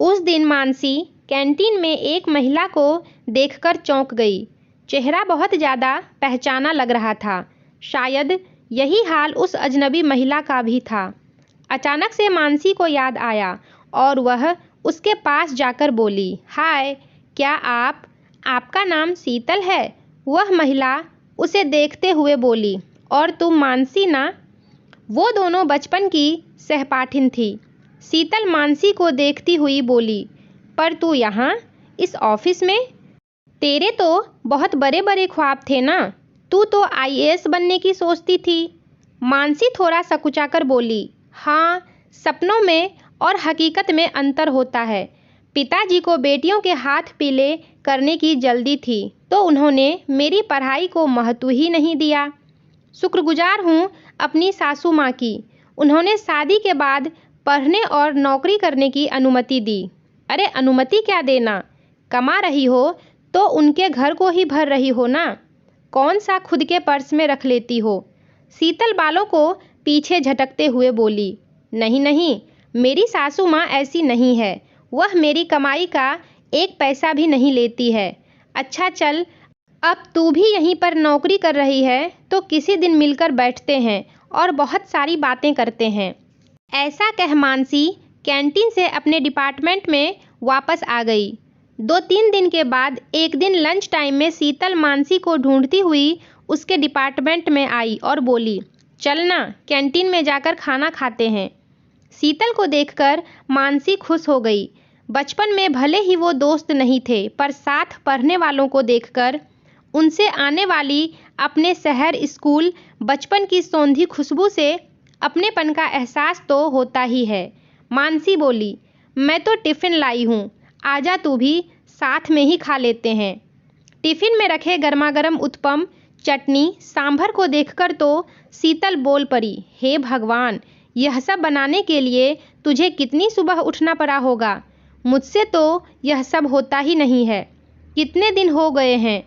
उस दिन मानसी कैंटीन में एक महिला को देखकर चौंक गई। चेहरा बहुत ज़्यादा पहचाना लग रहा था। शायद यही हाल उस अजनबी महिला का भी था। अचानक से मानसी को याद आया और वह उसके पास जाकर बोली, हाय, क्या आपका नाम शीतल है? वह महिला उसे देखते हुए बोली, और तुम मानसी ना? वो दोनों बचपन की सहपाठिन थी। शीतल मानसी को देखती हुई बोली, पर तू यहाँ इस ऑफिस में? तेरे तो बहुत बड़े बड़े ख्वाब थे ना। तू तो आईएएस बनने की सोचती थी। मानसी थोड़ा सकुचाकर बोली, हाँ, सपनों में और हकीकत में अंतर होता है। पिताजी को बेटियों के हाथ पीले करने की जल्दी थी तो उन्होंने मेरी पढ़ाई को महत्व ही नहीं दिया। शुक्रगुजार हूँ अपनी सासू माँ की। उन्होंने शादी के बाद पढ़ने और नौकरी करने की अनुमति दी। अरे अनुमति क्या देना, कमा रही हो तो उनके घर को ही भर रही हो ना, कौन सा खुद के पर्स में रख लेती हो? शीतल बालों को पीछे झटकते हुए बोली, नहीं नहीं, मेरी सासू माँ ऐसी नहीं है। वह मेरी कमाई का एक पैसा भी नहीं लेती है। अच्छा चल, अब तू भी यहीं पर नौकरी कर रही है तो किसी दिन मिलकर बैठते हैं और बहुत सारी बातें करते हैं। ऐसा कह मानसी कैंटीन से अपने डिपार्टमेंट में वापस आ गई। 2-3 दिन के बाद एक दिन लंच टाइम में शीतल मानसी को ढूंढती हुई उसके डिपार्टमेंट में आई और बोली, चलना कैंटीन में जाकर खाना खाते हैं। शीतल को देखकर मानसी खुश हो गई। बचपन में भले ही वो दोस्त नहीं थे, पर साथ पढ़ने वालों को देखकर उनसे आने वाली अपने शहर, स्कूल, बचपन की सौंधी खुशबू से अपनेपन का एहसास तो होता ही है। मानसी बोली, मैं तो टिफ़िन लाई हूँ, आजा तू भी, साथ में ही खा लेते हैं। टिफ़िन में रखे गर्मागर्म उत्पम, चटनी, सांभर को देखकर तो शीतल बोल पड़ी, हे भगवान, यह सब बनाने के लिए तुझे कितनी सुबह उठना पड़ा होगा। मुझसे तो यह सब होता ही नहीं है। कितने दिन हो गए हैं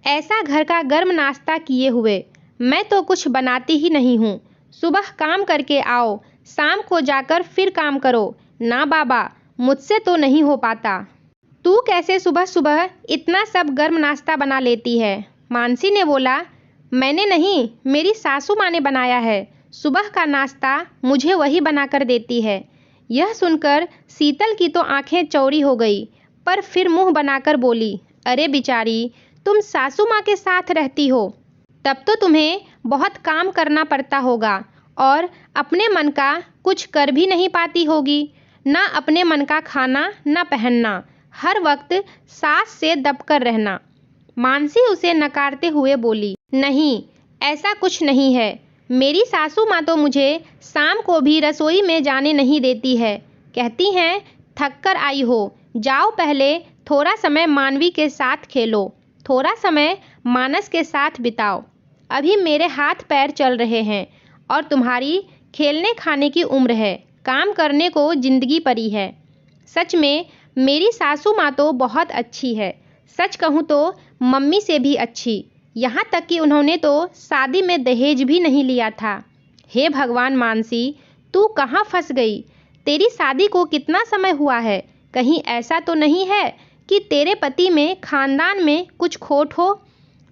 ऐसा घर का गर्म नाश्ता किए हुए। मैं तो कुछ बनाती ही नहीं हूँ। सुबह काम करके आओ, शाम को जाकर फिर काम करो। ना बाबा, मुझसे तो नहीं हो पाता। तू कैसे सुबह सुबह इतना सब गर्म नाश्ता बना लेती है? मानसी ने बोला, मैंने नहीं, मेरी सासू माँ ने बनाया है। सुबह का नाश्ता मुझे वही बनाकर देती है। यह सुनकर शीतल की तो आंखें चौड़ी हो गई, पर फिर मुंह बनाकर बोली, अरे बिचारी, तुम सासू माँ के साथ रहती हो, तब तो तुम्हें बहुत काम करना पड़ता होगा और अपने मन का कुछ कर भी नहीं पाती होगी। ना अपने मन का खाना, ना पहनना, हर वक्त सास से दबकर रहना। मानसी उसे नकारते हुए बोली, नहीं, ऐसा कुछ नहीं है। मेरी सासू माँ तो मुझे शाम को भी रसोई में जाने नहीं देती है। कहती हैं, थक कर आई हो, जाओ पहले थोड़ा समय मानवी के साथ खेलो, थोड़ा समय मानस के साथ बिताओ। अभी मेरे हाथ पैर चल रहे हैं और तुम्हारी खेलने खाने की उम्र है, काम करने को जिंदगी पड़ी है। सच में मेरी सासू माँ तो बहुत अच्छी है। सच कहूँ तो मम्मी से भी अच्छी। यहाँ तक कि उन्होंने तो शादी में दहेज भी नहीं लिया था। हे भगवान मानसी, तू कहाँ फंस गई? तेरी शादी को कितना समय हुआ है? कहीं ऐसा तो नहीं है कि तेरे पति में, खानदान में कुछ खोट हो?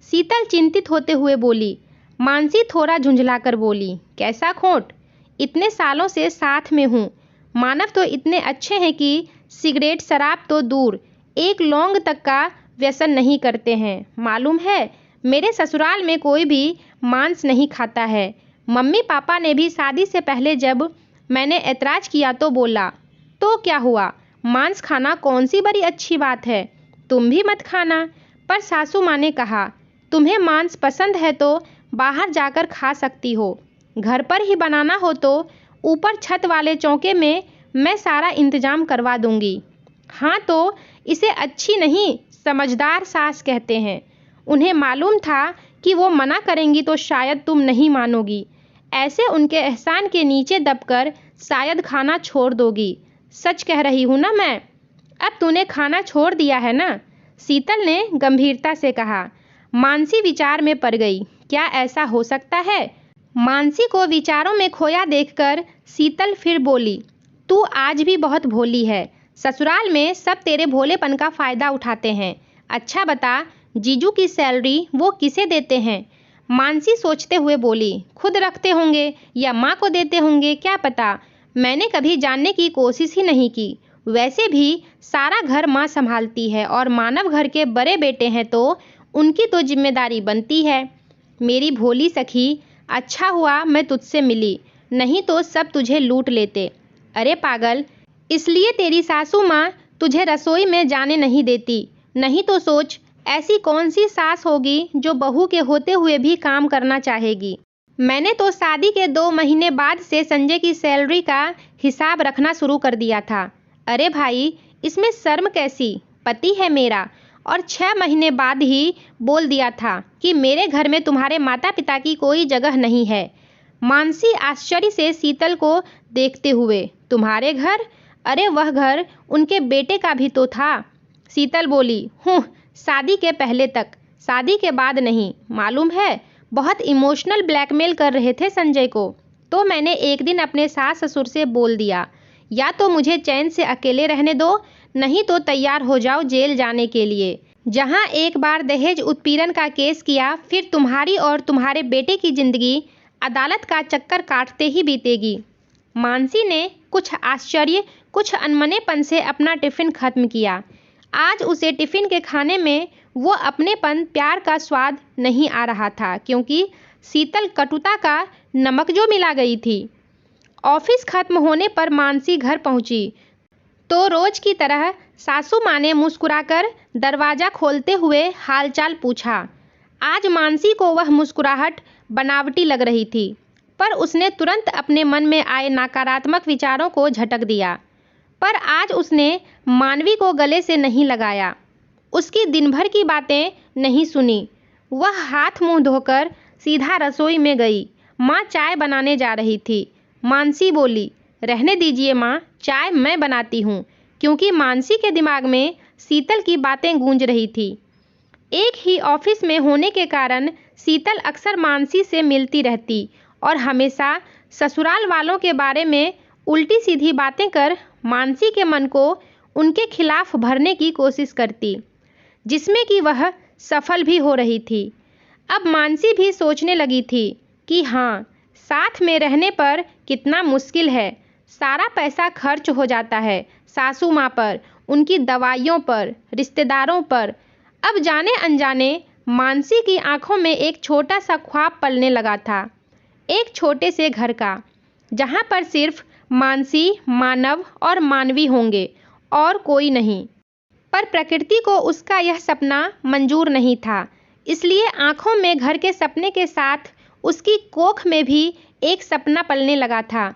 शीतल चिंतित होते हुए बोली। मानसी थोड़ा झुंझलाकर बोली, कैसा खोट? इतने सालों से साथ में हूँ। मानव तो इतने अच्छे हैं कि सिगरेट, शराब तो दूर, एक लौंग तक का व्यसन नहीं करते हैं। मालूम है, मेरे ससुराल में कोई भी मांस नहीं खाता है। मम्मी पापा ने भी शादी से पहले जब मैंने ऐतराज़ किया तो बोला, तो क्या हुआ, मांस खाना कौन सी बड़ी अच्छी बात है, तुम भी मत खाना। पर सासू माँ ने कहा, तुम्हें मांस पसंद है तो बाहर जाकर खा सकती हो, घर पर ही बनाना हो तो ऊपर छत वाले चौके में मैं सारा इंतजाम करवा दूंगी। हाँ, तो इसे अच्छी नहीं, समझदार सास कहते हैं। उन्हें मालूम था कि वो मना करेंगी तो शायद तुम नहीं मानोगी। ऐसे उनके एहसान के नीचे दबकर शायद खाना छोड़ दोगी। सच कह रही हूँ ना मैं। अब तूने खाना छोड़ दिया है ना? शीतल ने गंभीरता से कहा। मानसी विचार में पड़ गई। क्या ऐसा हो सकता है? मानसी को विचारों में खोया देखकर शीतल फिर बोली, तू आज भी बहुत भोली है। ससुराल में सब तेरे भोलेपन का फ़ायदा उठाते हैं। अच्छा बता, जीजू की सैलरी वो किसे देते हैं? मानसी सोचते हुए बोली, खुद रखते होंगे या माँ को देते होंगे, क्या पता। मैंने कभी जानने की कोशिश ही नहीं की। वैसे भी सारा घर माँ संभालती है और मानव घर के बड़े बेटे हैं तो उनकी तो जिम्मेदारी बनती है। मेरी भोली सखी, अच्छा हुआ मैं तुझसे मिली, नहीं तो सब तुझे लूट लेते। अरे पागल, इसलिए तेरी सासू माँ तुझे रसोई में जाने नहीं देती। नहीं तो सोच, ऐसी कौन सी सास होगी जो बहू के होते हुए भी काम करना चाहेगी। मैंने तो शादी के 2 महीने बाद से संजय की सैलरी का हिसाब रखना शुरू कर दिया था। अरे भाई, इसमें शर्म कैसी, पति है मेरा। और 6 महीने बाद ही बोल दिया था कि मेरे घर में तुम्हारे माता पिता की कोई जगह नहीं है। मानसी आश्चर्य से शीतल को देखते हुए, तुम्हारे घर? अरे वह घर उनके बेटे का भी तो था। शीतल बोली, शादी के पहले तक, शादी के बाद नहीं। मालूम है, बहुत इमोशनल ब्लैकमेल कर रहे थे संजय को। तो मैंने एक दिन अपने सास ससुर से बोल दिया, या तो मुझे चैन से अकेले रहने दो, नहीं तो तैयार हो जाओ जेल जाने के लिए। जहां एक बार दहेज उत्पीड़न का केस किया, फिर तुम्हारी और तुम्हारे बेटे की जिंदगी अदालत का चक्कर काटते ही बीतेगी। मानसी ने कुछ आश्चर्य, कुछ अनमनेपन से अपना टिफिन खत्म किया। आज उसे टिफिन के खाने में वो अपनेपन, प्यार का स्वाद नहीं आ रहा था, क्योंकि शीतल कटुता का नमक जो मिला गई थी। ऑफिस खत्म होने पर मानसी घर पहुंची तो रोज की तरह सासू माँ ने मुस्कुराकर दरवाजा खोलते हुए हालचाल पूछा। आज मानसी को वह मुस्कुराहट बनावटी लग रही थी, पर उसने तुरंत अपने मन में आए नकारात्मक विचारों को झटक दिया। पर आज उसने मानवी को गले से नहीं लगाया, उसकी दिन भर की बातें नहीं सुनी। वह हाथ मुंह धोकर सीधा रसोई में गई। माँ चाय बनाने जा रही थी। मानसी बोली, रहने दीजिए माँ, चाय मैं बनाती हूँ, क्योंकि मानसी के दिमाग में शीतल की बातें गूंज रही थी। एक ही ऑफिस में होने के कारण शीतल अक्सर मानसी से मिलती रहती और हमेशा ससुराल वालों के बारे में उल्टी सीधी बातें कर मानसी के मन को उनके खिलाफ भरने की कोशिश करती, जिसमें कि वह सफल भी हो रही थी। अब मानसी भी सोचने लगी थी कि हाँ, साथ में रहने पर कितना मुश्किल है। सारा पैसा खर्च हो जाता है सासू माँ पर, उनकी दवाइयों पर, रिश्तेदारों पर। अब जाने अनजाने मानसी की आंखों में एक छोटा सा ख्वाब पलने लगा था, एक छोटे से घर का, जहाँ पर सिर्फ मानसी, मानव और मानवी होंगे और कोई नहीं। पर प्रकृति को उसका यह सपना मंजूर नहीं था, इसलिए आंखों में घर के सपने के साथ उसकी कोख में भी एक सपना पलने लगा था।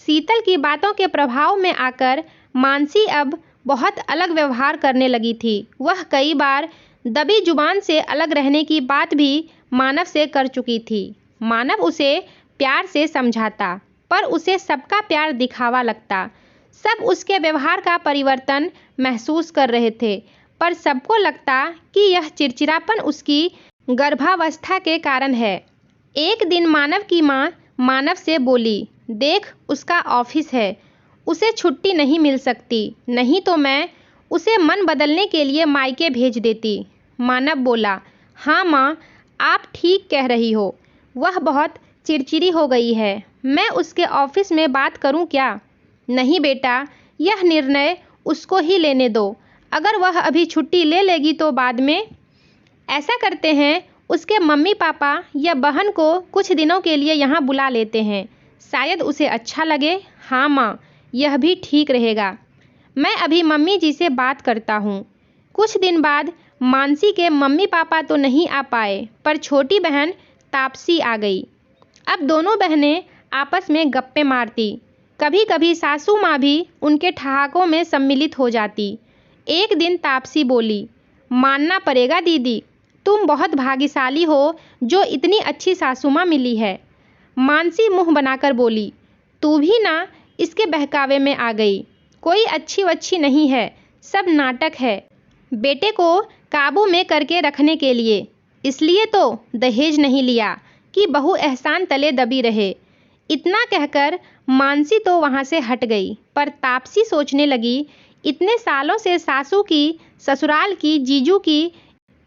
शीतल की बातों के प्रभाव में आकर मानसी अब बहुत अलग व्यवहार करने लगी थी। वह कई बार दबी जुबान से अलग रहने की बात भी मानव से कर चुकी थी। मानव उसे प्यार से समझाता, पर उसे सबका प्यार दिखावा लगता। सब उसके व्यवहार का परिवर्तन महसूस कर रहे थे, पर सबको लगता कि यह चिड़चिड़ापन उसकी गर्भावस्था के कारण है। एक दिन मानव की माँ मानव से बोली, देख, उसका ऑफिस है, उसे छुट्टी नहीं मिल सकती, नहीं तो मैं उसे मन बदलने के लिए मायके भेज देती। मानव बोला, हाँ माँ, आप ठीक कह रही हो, वह बहुत चिड़चिड़ी हो गई है। मैं उसके ऑफिस में बात करूं क्या? नहीं बेटा, यह निर्णय उसको ही लेने दो। अगर वह अभी छुट्टी ले लेगी तो बाद में ऐसा करते हैं, उसके मम्मी पापा या बहन को कुछ दिनों के लिए यहाँ बुला लेते हैं, शायद उसे अच्छा लगे। हाँ माँ, यह भी ठीक रहेगा। मैं अभी मम्मी जी से बात करता हूँ। कुछ दिन बाद मानसी के मम्मी पापा तो नहीं आ पाए, पर छोटी बहन तापसी आ गई। अब दोनों बहनें आपस में गप्पे मारती। कभी कभी सासू माँ भी उनके ठहाकों में सम्मिलित हो जाती। एक दिन तापसी बोली, मानना पड़ेगा दीदी, तुम बहुत भाग्यशाली हो जो इतनी अच्छी सासू माँ मिली है। मानसी मुंह बनाकर बोली, तू भी ना इसके बहकावे में आ गई। कोई अच्छी वच्छी नहीं है, सब नाटक है, बेटे को काबू में करके रखने के लिए। इसलिए तो दहेज नहीं लिया कि बहू एहसान तले दबी रहे। इतना कहकर मानसी तो वहाँ से हट गई, पर तापसी सोचने लगी, इतने सालों से सासू की, ससुराल की, जीजू की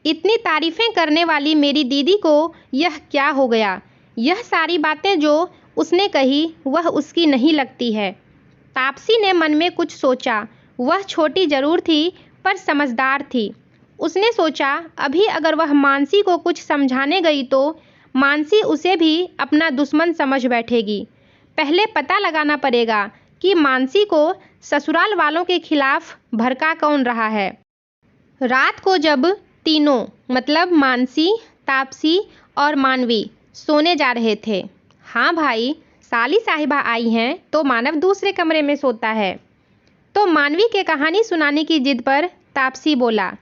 इतनी तारीफें करने वाली मेरी दीदी को यह क्या हो गया? यह सारी बातें जो उसने कही वह उसकी नहीं लगती है। तापसी ने मन में कुछ सोचा। वह छोटी जरूर थी पर समझदार थी। उसने सोचा अभी अगर वह मानसी को कुछ समझाने गई तो मानसी उसे भी अपना दुश्मन समझ बैठेगी। पहले पता लगाना पड़ेगा कि मानसी को ससुराल वालों के खिलाफ भड़का कौन रहा है। रात को जब तीनों मतलब मानसी, तापसी और मानवी सोने जा रहे थे, हाँ भाई, साली साहिबा आई हैं तो मानव दूसरे कमरे में सोता है, तो मानवी के कहानी सुनाने की जिद पर तापसी बोला,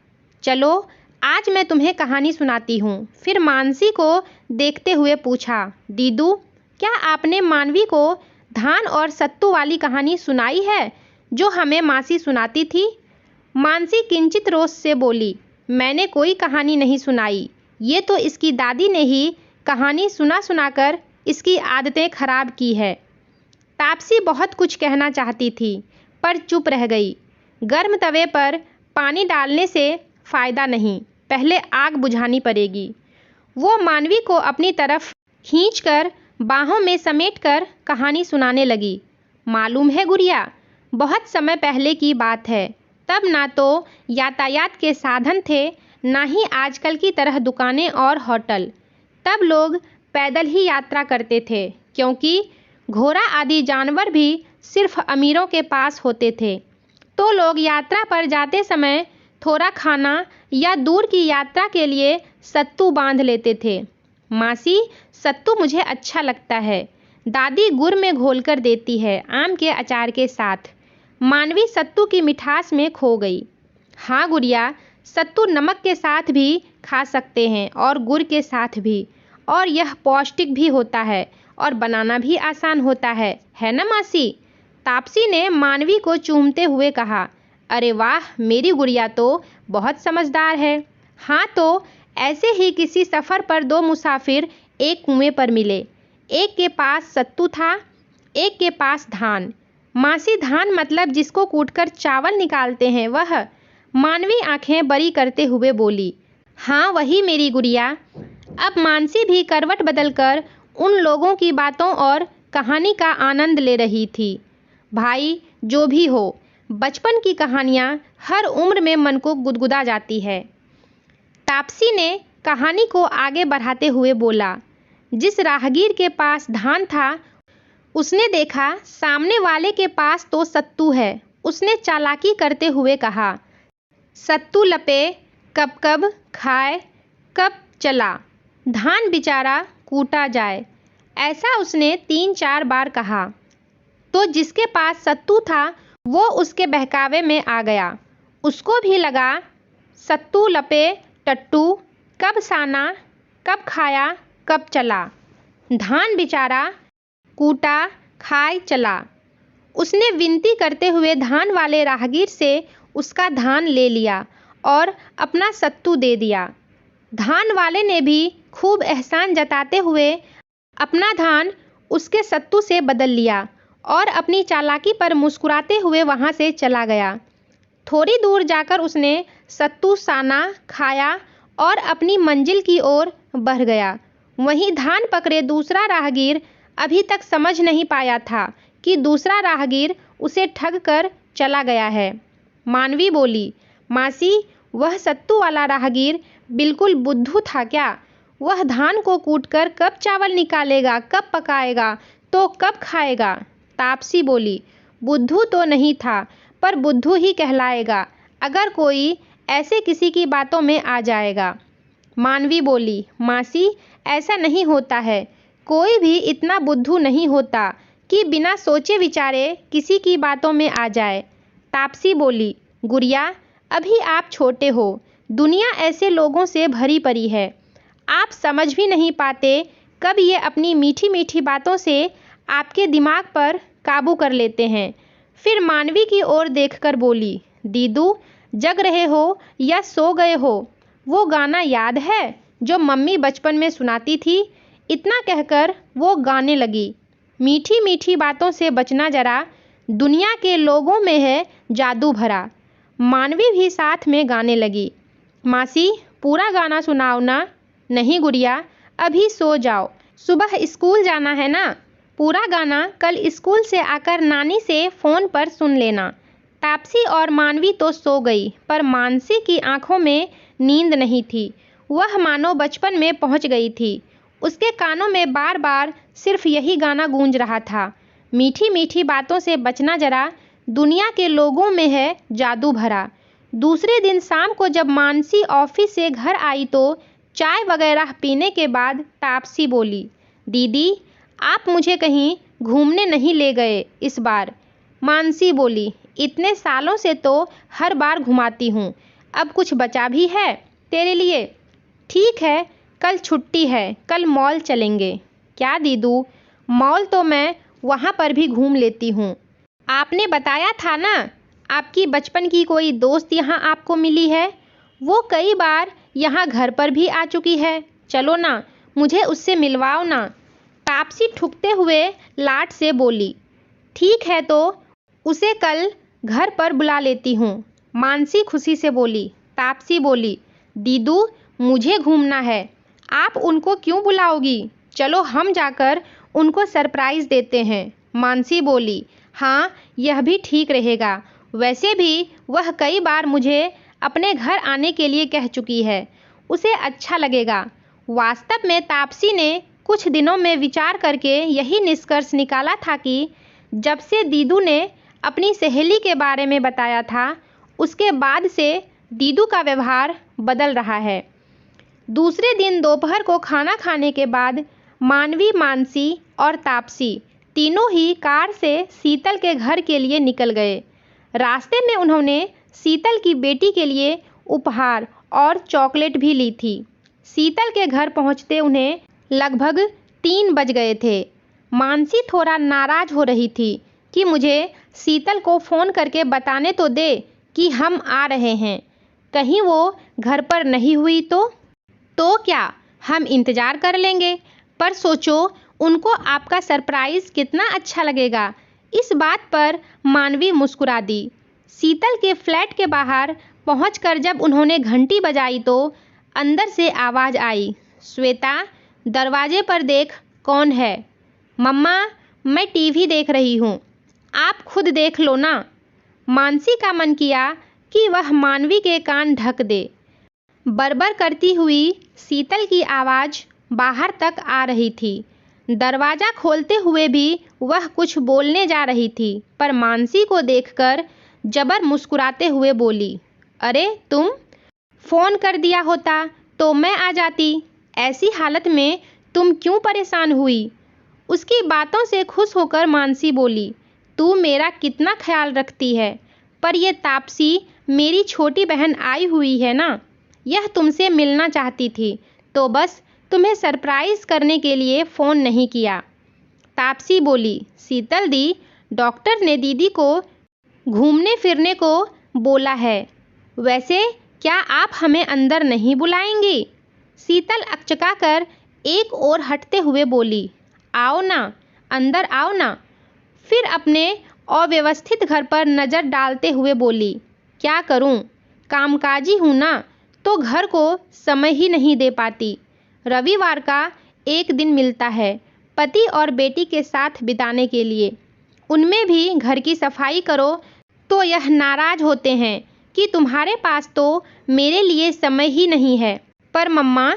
चलो आज मैं तुम्हें कहानी सुनाती हूँ। फिर मानसी को देखते हुए पूछा, दीदू क्या आपने मानवी को धान और सत्तू वाली कहानी सुनाई है जो हमें मासी सुनाती थी? मानसी किंचित रोष से बोली, मैंने कोई कहानी नहीं सुनाई, ये तो इसकी दादी ने ही कहानी सुना सुनाकर इसकी आदतें खराब की है। तापसी बहुत कुछ कहना चाहती थी पर चुप रह गई। गर्म तवे पर पानी डालने से फायदा नहीं, पहले आग बुझानी पड़ेगी। वो मानवी को अपनी तरफ खींचकर बाहों में समेटकर कहानी सुनाने लगी। मालूम है गुड़िया, बहुत समय पहले की बात है, तब ना तो यातायात के साधन थे, ना ही आजकल की तरह दुकानें और होटल। तब लोग पैदल ही यात्रा करते थे, क्योंकि घोड़ा आदि जानवर भी सिर्फ अमीरों के पास होते थे। तो लोग यात्रा पर जाते समय थोड़ा खाना या दूर की यात्रा के लिए सत्तू बांध लेते थे। मासी, सत्तू मुझे अच्छा लगता है, दादी गुड़ में घोलकर देती है आम के अचार के साथ। मानवी सत्तू की मिठास में खो गई। हाँ गुड़िया, सत्तू नमक के साथ भी खा सकते हैं और गुड़ के साथ भी, और यह पौष्टिक भी होता है और बनाना भी आसान होता है ना मासी? तापसी ने मानवी को चूमते हुए कहा। अरे वाह, मेरी गुड़िया तो बहुत समझदार है। हाँ, तो ऐसे ही किसी सफ़र पर दो मुसाफिर एक कुएं पर मिले। एक के पास सत्तू था, एक के पास धान। मासी, धान मतलब जिसको कूटकर चावल निकालते हैं वह? मानवी आंखें बड़ी करते हुए बोली, हाँ वही मेरी गुड़िया। अब मानसी भी करवट बदलकर उन लोगों की बातों और कहानी का आनंद ले रही थी। भाई, जो भी हो, बचपन की कहानियाँ हर उम्र में मन को गुदगुदा जाती है। तापसी ने कहानी को आगे बढ़ाते हुए बोला, जिस राहगीर के पास धान था उसने देखा सामने वाले के पास तो सत्तू है। उसने चालाकी करते हुए कहा, सत्तू लपे, कब कब खाए, कब चला, धान बेचारा कूटा जाए। ऐसा उसने 3-4 बार कहा। तो जिसके पास सत्तू था वो उसके बहकावे में आ गया। उसको भी लगा सत्तू लपे टट्टू, कब साना, कब खाया, कब चला, धान बेचारा कूटा खाए चला। उसने विनती करते हुए धान वाले राहगीर से उसका धान ले लिया और अपना सत्तू दे दिया। धान वाले ने भी खूब एहसान जताते हुए अपना धान उसके सत्तू से बदल लिया और अपनी चालाकी पर मुस्कुराते हुए वहां से चला गया। थोड़ी दूर जाकर उसने सत्तू साना, खाया और अपनी मंजिल की ओर बढ़ गया। वहीं धान पकड़े दूसरा राहगीर अभी तक समझ नहीं पाया था कि दूसरा राहगीर उसे ठग कर चला गया है। मानवी बोली, मासी, वह सत्तू वाला राहगीर बिल्कुल बुद्धू था क्या? वह धान को कूटकर कब चावल निकालेगा, कब पकाएगा, तो कब खाएगा? तापसी बोली, बुद्धू तो नहीं था, पर बुद्धू ही कहलाएगा अगर कोई ऐसे किसी की बातों में आ जाएगा। मानवी बोली, मासी, ऐसा नहीं होता है, कोई भी इतना बुद्धू नहीं होता कि बिना सोचे विचारे किसी की बातों में आ जाए। तापसी बोली, गुड़िया, अभी आप छोटे हो, दुनिया ऐसे लोगों से भरी पड़ी है, आप समझ भी नहीं पाते कब ये अपनी मीठी मीठी बातों से आपके दिमाग पर काबू कर लेते हैं। फिर मानवी की ओर देखकर बोली, दीदू, जग रहे हो या सो गए हो? वो गाना याद है जो मम्मी बचपन में सुनाती थी? इतना कहकर वो गाने लगी, मीठी मीठी बातों से बचना जरा, दुनिया के लोगों में है जादू भरा। मानवी भी साथ में गाने लगी। मासी, पूरा गाना सुनाओ ना। नहीं गुड़िया, अभी सो जाओ, सुबह स्कूल जाना है ना। पूरा गाना कल स्कूल से आकर नानी से फ़ोन पर सुन लेना। तापसी और मानवी तो सो गई, पर मानसी की आंखों में नींद नहीं थी। वह मानो बचपन में पहुंच गई थी। उसके कानों में बार बार सिर्फ यही गाना गूंज रहा था, मीठी मीठी बातों से बचना जरा, दुनिया के लोगों में है जादू भरा। दूसरे दिन शाम को जब मानसी ऑफिस से घर आई तो चाय वगैरह पीने के बाद तापसी बोली, दीदी आप मुझे कहीं घूमने नहीं ले गए इस बार। मानसी बोली, इतने सालों से तो हर बार घुमाती हूँ, अब कुछ बचा भी है तेरे लिए? ठीक है, कल छुट्टी है, कल मॉल चलेंगे। क्या दीदू, मॉल तो मैं वहाँ पर भी घूम लेती हूँ। आपने बताया था ना आपकी बचपन की कोई दोस्त यहाँ आपको मिली है, वो कई बार यहाँ घर पर भी आ चुकी है। चलो ना, मुझे उससे मिलवाओ ना। तापसी ठुकते हुए लाड से बोली, ठीक है तो उसे कल घर पर बुला लेती हूँ। मानसी खुशी से बोली। तापसी बोली, दीदू मुझे घूमना है, आप उनको क्यों बुलाओगी? चलो हम जाकर उनको सरप्राइज़ देते हैं। मानसी बोली, हाँ यह भी ठीक रहेगा, वैसे भी वह कई बार मुझे अपने घर आने के लिए कह चुकी है, उसे अच्छा लगेगा। वास्तव में तापसी ने कुछ दिनों में विचार करके यही निष्कर्ष निकाला था कि जब से दीदू ने अपनी सहेली के बारे में बताया था, उसके बाद से दीदू का व्यवहार बदल रहा है। दूसरे दिन दोपहर को खाना खाने के बाद मानवी, मानसी और तापसी तीनों ही कार से शीतल के घर के लिए निकल गए। रास्ते में उन्होंने शीतल की बेटी के लिए उपहार और चॉकलेट भी ली थी। शीतल के घर पहुंचते उन्हें लगभग 3 बज गए थे। मानसी थोड़ा नाराज हो रही थी कि मुझे शीतल को फ़ोन करके बताने तो दे कि हम आ रहे हैं, कहीं वो घर पर नहीं हुई तो क्या, हम इंतज़ार कर लेंगे, पर सोचो उनको आपका सरप्राइज़ कितना अच्छा लगेगा। इस बात पर मानवी मुस्कुरा दी। शीतल के फ्लैट के बाहर पहुंचकर जब उन्होंने घंटी बजाई तो अंदर से आवाज़ आई, श्वेता दरवाजे पर देख कौन है। मम्मा, मैं टीवी देख रही हूँ, आप खुद देख लो ना। मानसी का मन किया कि वह मानवी के कान ढक दे। बरबर करती हुई शीतल की आवाज़ बाहर तक आ रही थी। दरवाज़ा खोलते हुए भी वह कुछ बोलने जा रही थी, पर मानसी को देखकर जबर मुस्कुराते हुए बोली, अरे तुम, फ़ोन कर दिया होता तो मैं आ जाती, ऐसी हालत में तुम क्यों परेशान हुई? उसकी बातों से खुश होकर मानसी बोली, तू मेरा कितना ख्याल रखती है, पर यह तापसी मेरी छोटी बहन आई हुई है ना, यह तुमसे मिलना चाहती थी, तो बस तुम्हें सरप्राइज़ करने के लिए फ़ोन नहीं किया। तापसी बोली, शीतल दी, डॉक्टर ने दीदी को घूमने फिरने को बोला है, वैसे क्या आप हमें अंदर नहीं बुलाएंगी? शीतल अकचकाकर एक ओर हटते हुए बोली, आओ ना, अंदर आओ ना। फिर अपने अव्यवस्थित घर पर नज़र डालते हुए बोली, क्या करूं, कामकाजी हूं ना, तो घर को समय ही नहीं दे पाती। रविवार का एक दिन मिलता है पति और बेटी के साथ बिताने के लिए, उनमें भी घर की सफाई करो तो यह नाराज़ होते हैं कि तुम्हारे पास तो मेरे लिए समय ही नहीं है। पर मम्मा,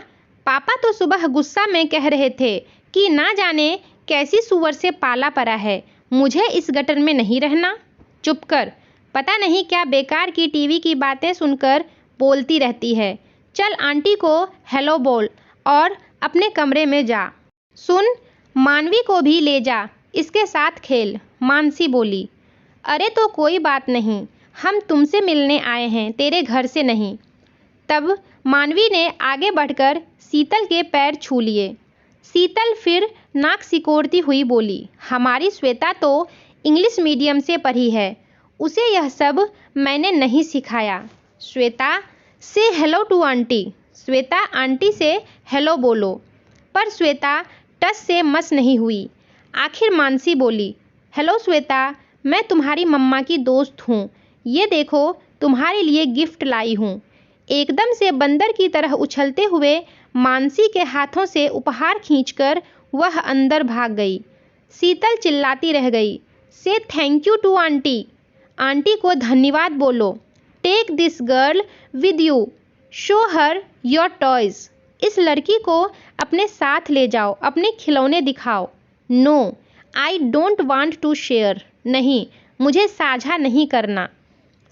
पापा तो सुबह गुस्सा में कह रहे थे कि ना जाने कैसी सुअर से पाला पड़ा है, मुझे इस गटर में नहीं रहना। चुप कर, पता नहीं क्या बेकार की टीवी की बातें सुनकर बोलती रहती है। चल आंटी को हेलो बोल और अपने कमरे में जा। सुन, मानवी को भी ले जा, इसके साथ खेल। मानसी बोली, अरे तो कोई बात नहीं, हम तुमसे मिलने आए हैं, तेरे घर से नहीं। तब मानवी ने आगे बढ़कर शीतल के पैर छू लिए। शीतल फिर नाक सिकोड़ती हुई बोली, हमारी श्वेता तो इंग्लिश मीडियम से पढ़ी है, उसे यह सब मैंने नहीं सिखाया। श्वेता से hello to aunty, Shweta aunty से हेलो बोलो। पर श्वेता टस से मस नहीं हुई। आखिर मानसी बोली, हेलो श्वेता, मैं तुम्हारी मम्मा की दोस्त हूँ। ये देखो, तुम्हारे लिए गिफ्ट लाई हूँ। एकदम से बंदर की तरह उछलते हुए मानसी के हाथों से उपहार खींचकर वह अंदर भाग गई। शीतल चिल्लाती रह गई, say thank you to aunty. Aunty को धन्यवाद बोलो। Take this girl with you, show her your toys. इस लड़की को अपने साथ ले जाओ, अपने खिलौने दिखाओ। No, I don't want to share. नहीं, मुझे साझा नहीं करना।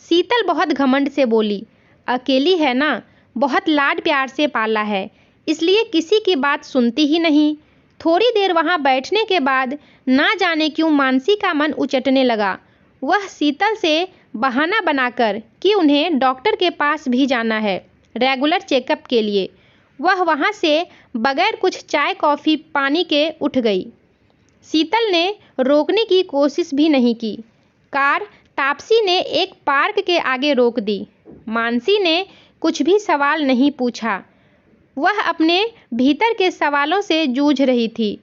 शीतल बहुत घमंड से बोली, अकेली है ना, बहुत लाड प्यार से पाला है, इसलिए किसी की बात सुनती ही नहीं। थोड़ी देर वहाँ बैठने के बाद ना जाने क्यों मानसी का मन उचटने लगा। वह शीतल से बहाना बनाकर कि उन्हें डॉक्टर के पास भी जाना है रेगुलर चेकअप के लिए, वह वहाँ से बगैर कुछ चाय कॉफ़ी पानी के उठ गई। शीतल ने रोकने की कोशिश भी नहीं की। कार तापसी ने एक पार्क के आगे रोक दी। मानसी ने कुछ भी सवाल नहीं पूछा। वह अपने भीतर के सवालों से जूझ रही थी।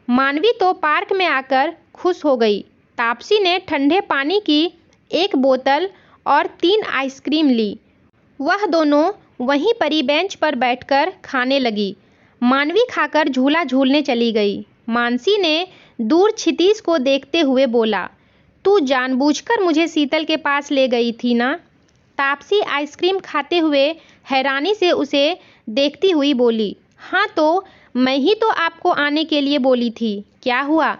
मानवी तो पार्क में आकर खुश हो गई। तापसी ने ठंडे पानी की एक बोतल और 3 आइसक्रीम ली। वह दोनों वहीं परी बेंच पर बैठकर खाने लगी। मानवी खाकर झूला झूलने चली गई। मानसी ने दूर क्षितिज को देखते हुए बोला, तू जानबूझकर मुझे शीतल के पास ले गई थी ना? तापसी आइसक्रीम खाते हुए हैरानी से उसे देखती हुई बोली, हाँ तो मैं ही तो आपको आने के लिए बोली थी। क्या हुआ?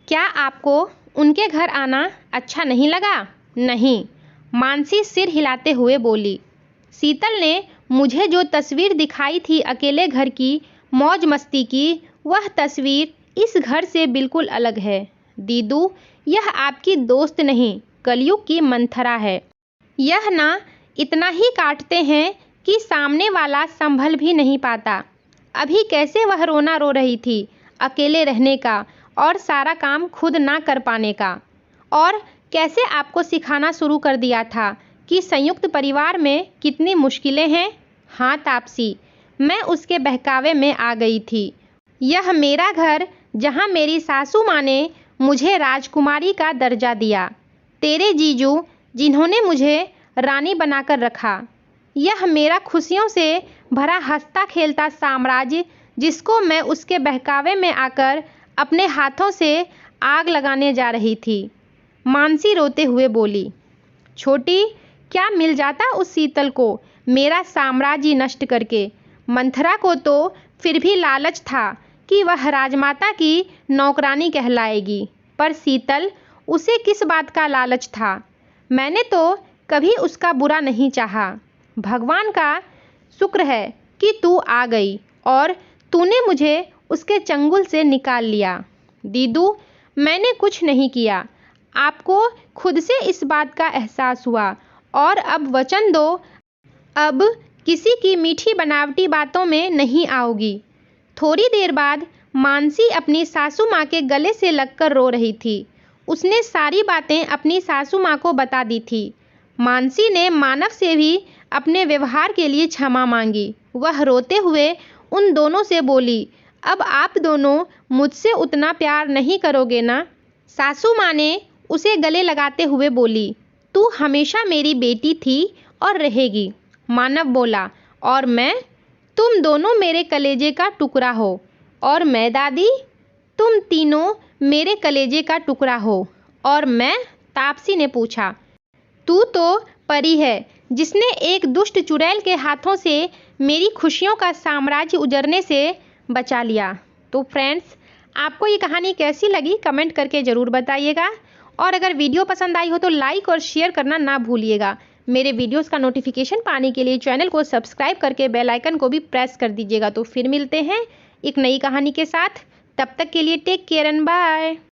क्या आपको उनके घर आना अच्छा नहीं लगा? नहीं, मानसी सिर हिलाते हुए बोली। शीतल ने मुझे जो तस्वीर दिखाई थी अकेले घर की, मौज मस्ती की, वह तस्वीर इस घर से बिल्कुल अलग है। दीदू, यह आपकी दोस्त नहीं, कलयुग की मंथरा है। यह ना इतना ही काटते हैं कि सामने वाला संभल भी नहीं पाता। अभी कैसे वह रोना रो रही थी अकेले रहने का और सारा काम खुद ना कर पाने का, और कैसे आपको सिखाना शुरू कर दिया था कि संयुक्त परिवार में कितनी मुश्किलें हैं। हाँ तापसी, मैं उसके बहकावे में आ गई थी। यह मेरा घर जहाँ मेरी सासू माँ ने मुझे राजकुमारी का दर्जा दिया, तेरे जीजू जिन्होंने मुझे रानी बनाकर रखा, यह मेरा खुशियों से भरा हंसता खेलता साम्राज्य जिसको मैं उसके बहकावे में आकर अपने हाथों से आग लगाने जा रही थी। मानसी रोते हुए बोली, छोटी, क्या मिल जाता उस शीतल को मेरा साम्राज्य नष्ट करके? मंथरा को तो फिर भी लालच था कि वह राजमाता की नौकरानी कहलाएगी, पर शीतल, उसे किस बात का लालच था? मैंने तो कभी उसका बुरा नहीं चाहा। भगवान का शुक्र है कि तू आ गई और तूने मुझे उसके चंगुल से निकाल लिया। दीदू, मैंने कुछ नहीं किया। आपको खुद से इस बात का एहसास हुआ और अब वचन दो, अब किसी की मीठी बनावटी बातों में नहीं आओगी। थोड़ी देर बाद मानसी अपनी सासू माँ के गले से लगकर रो रही थी। उसने सारी बातें अपनी सासू माँ को बता दी थी। मानसी ने मानव से भी अपने व्यवहार के लिए क्षमा मांगी। वह रोते हुए उन दोनों से बोली, अब आप दोनों मुझसे उतना प्यार नहीं करोगे ना? सासू माँ ने उसे गले लगाते हुए बोली, तू हमेशा मेरी बेटी थी और रहेगी। मानव बोला, और मैं? तुम दोनों मेरे कलेजे का टुकड़ा हो। और मैं दादी? तुम तीनों मेरे कलेजे का टुकड़ा हो। और मैं? तापसी ने पूछा। तू तो परी है जिसने एक दुष्ट चुड़ैल के हाथों से मेरी खुशियों का साम्राज्य उजड़ने से बचा लिया। तो फ्रेंड्स, आपको ये कहानी कैसी लगी कमेंट करके ज़रूर बताइएगा, और अगर वीडियो पसंद आई हो तो लाइक और शेयर करना ना भूलिएगा। मेरे वीडियोस का नोटिफिकेशन पाने के लिए चैनल को सब्सक्राइब करके बेल आइकन को भी प्रेस कर दीजिएगा। तो फिर मिलते हैं एक नई कहानी के साथ। तब तक के लिए टेक केयर एंड बाय।